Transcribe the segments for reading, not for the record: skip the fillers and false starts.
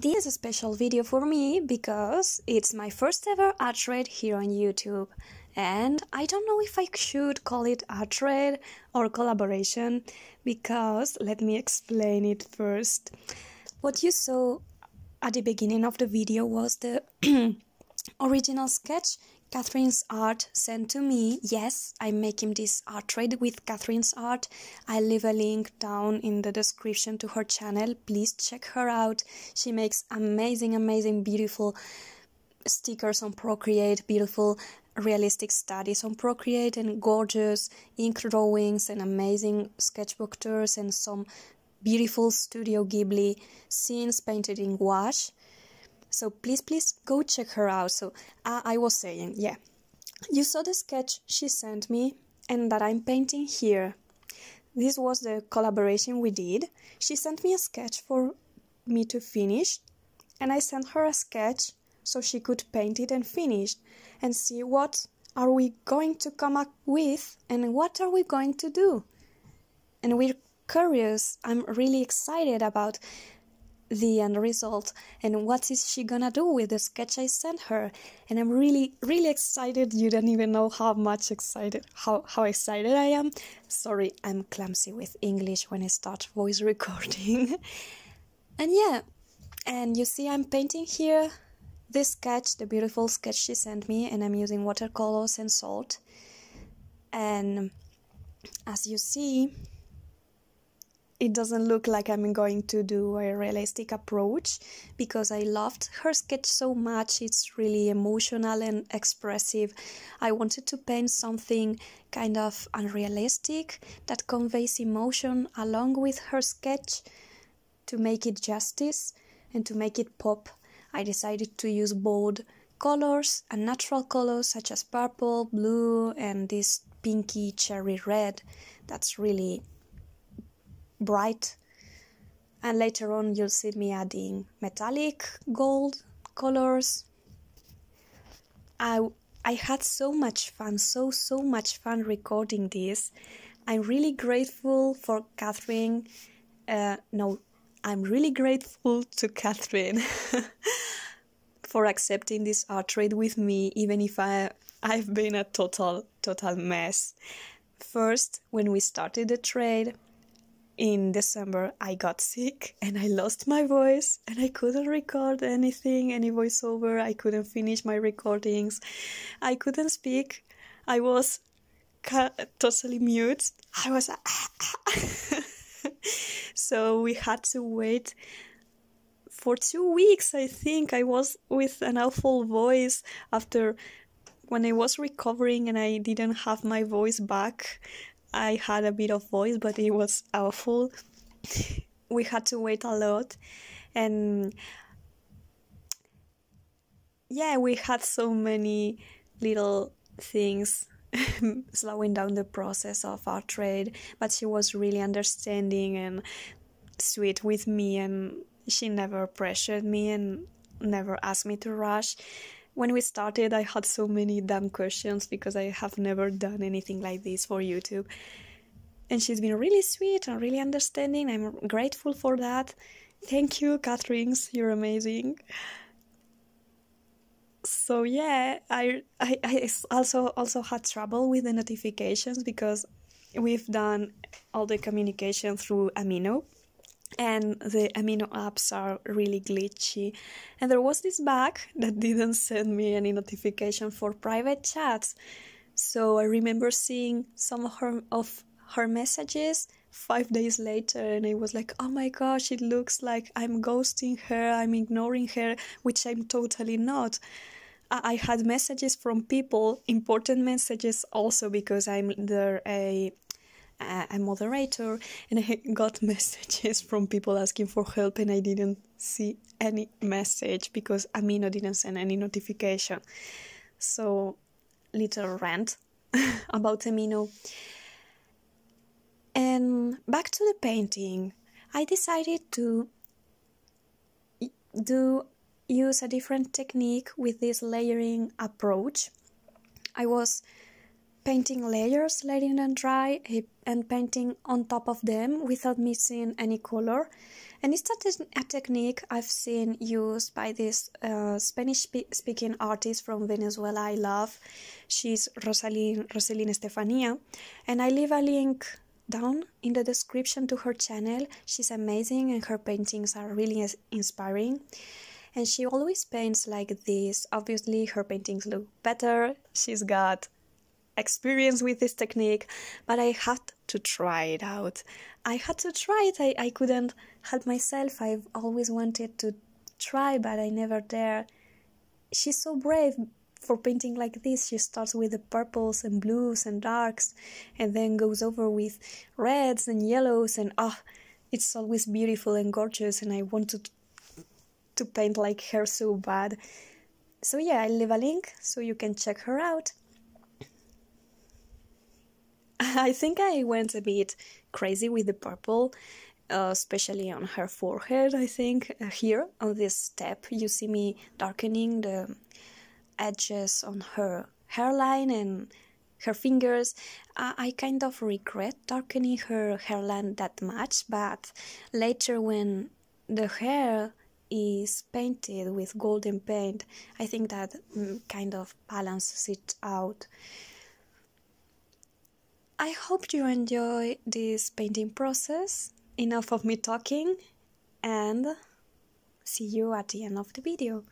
This is a special video for me because it's my first ever art trade here on YouTube. And I don't know if I should call it art trade or collaboration because let me explain it first. What you saw at the beginning of the video was the original sketch Catherine's art sent to me. Yes, I'm making this art trade with Catherine's art. I'll leave a link down in the description to her channel. Please check her out. She makes amazing, beautiful stickers on Procreate, beautiful realistic studies on Procreate, and gorgeous ink drawings and amazing sketchbook tours and some beautiful Studio Ghibli scenes painted in gouache. So please go check her out. So I was saying, yeah, you saw the sketch she sent me and that I'm painting here. This was the collaboration we did. She sent me a sketch for me to finish and I sent her a sketch so she could paint it and finish and see what are we going to come up with and what are we going to do. And we're curious. I'm really excited about the end result and what is she gonna do with the sketch I sent her. And I'm really excited. You don't even know how excited I am. Sorry, I'm clumsy with English when I start voice recording. And yeah, and you see I'm painting here this sketch, the beautiful sketch she sent me, and I'm using watercolors and salt. And as you see, it doesn't look like I'm going to do a realistic approach because I loved her sketch so much. It's really emotional and expressive. I wanted to paint something kind of unrealistic that conveys emotion along with her sketch to make it justice and to make it pop. I decided to use bold colors and natural colors such as purple, blue, and this pinky cherry red that's really bright. And later on you'll see me adding metallic gold colors. I had so much fun, so much fun recording this. I'm really grateful for Catherine. I'm really grateful to Catherine for accepting this art trade with me, even if I've been a total mess. First, when we started the trade in December, I got sick and I lost my voice and I couldn't record anything, any voiceover. I couldn't finish my recordings. I couldn't speak. I was totally mute. I was so we had to wait for 2 weeks. I think I was with an awful voice after when I was recovering and I didn't have my voice back. I had a bit of voice, but it was awful. We had to wait a lot. And yeah, we had so many little things slowing down the process of our trade. But she was really understanding and sweet with me, and she never pressured me and never asked me to rush. When we started, I had so many dumb questions because I have never done anything like this for YouTube. And she's been really sweet and really understanding. I'm grateful for that. Thank you, Catherine. You're amazing. So yeah, I also had trouble with the notifications because we've done all the communication through Amino. And the Amino apps are really glitchy. And there was this bug that didn't send me any notification for private chats. So I remember seeing some of her messages 5 days later, and I was like, oh my gosh, it looks like I'm ghosting her, I'm ignoring her, which I'm totally not. I had messages from people, important messages also because I'm there a moderator, and I got messages from people asking for help, and I didn't see any message because Amino didn't send any notification. So, little rant about Amino. And back to the painting, I decided to use a different technique with this layering approach. I was painting layers, letting them dry, and painting on top of them without missing any color. And it's a technique I've seen used by this Spanish-speaking artist from Venezuela I love. She's Rosalyn Estefania, and I leave a link down in the description to her channel. She's amazing and her paintings are really inspiring. And she always paints like this. Obviously, her paintings look better. She's got experience with this technique, but I had to try it out. I had to try it. I couldn't help myself. I've always wanted to try, but I never dare. She's so brave for painting like this. She starts with the purples and blues and darks, and then goes over with reds and yellows, and it's always beautiful and gorgeous, and I wanted to paint like her so bad. So yeah, I'll leave a link so you can check her out. I think I went a bit crazy with the purple, especially on her forehead. I think here on this step you see me darkening the edges on her hairline and her fingers. I kind of regret darkening her hairline that much, but later when the hair is painted with golden paint, I think that kind of balances it out. I hope you enjoy this painting process. Enough of me talking, and see you at the end of the video.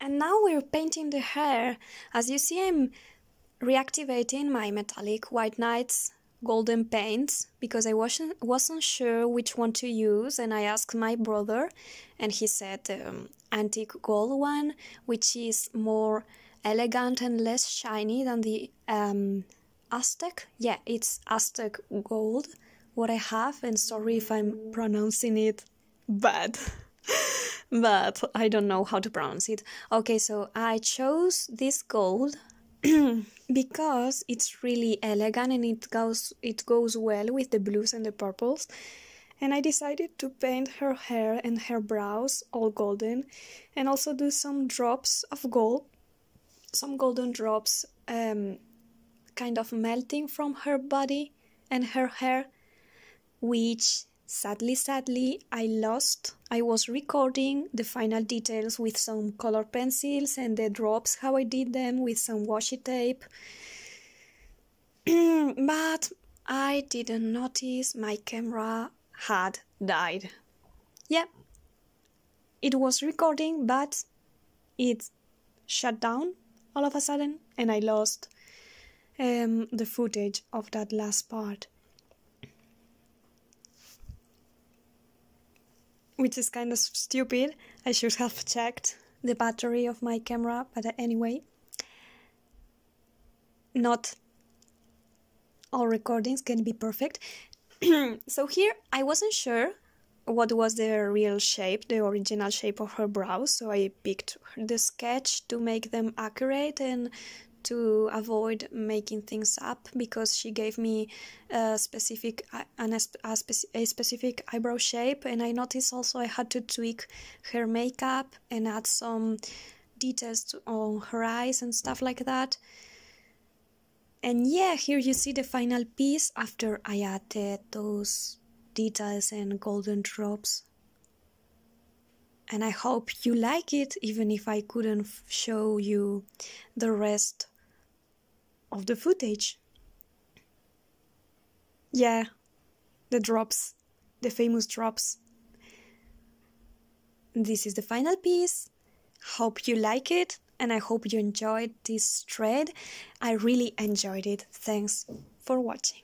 And now we're painting the hair. As you see, I'm reactivating my metallic white knights golden paints because I wasn't sure which one to use, and I asked my brother, and he said antique gold one, which is more elegant and less shiny than the Aztec. Yeah, it's Aztec gold what I have, and sorry if I'm pronouncing it bad. But I don't know how to pronounce it. Okay, so I chose this gold because it's really elegant and it goes well with the blues and the purples. And I decided to paint her hair and her brows all golden, and also do some drops of gold, some golden drops kind of melting from her body and her hair, which sadly I lost. I was recording the final details with some color pencils and the drops, how I did them with some washi tape. But I didn't notice my camera had died. Yeah, it was recording, but it shut down all of a sudden, and I lost the footage of that last part. Which is kind of stupid. I should have checked the battery of my camera, but anyway. Not all recordings can be perfect. So here I wasn't sure what was the real shape, the original shape of her brows, so I picked the sketch to make them accurate and to avoid making things up, because she gave me a specific eyebrow shape, and I noticed also I had to tweak her makeup and add some details on her eyes and stuff like that. And yeah, here you see the final piece after I added those details and golden drops. And I hope you like it, even if I couldn't show you the rest of the footage. Yeah, the drops, the famous drops. This is the final piece. Hope you like it, and I hope you enjoyed this thread. I really enjoyed it. Thanks for watching.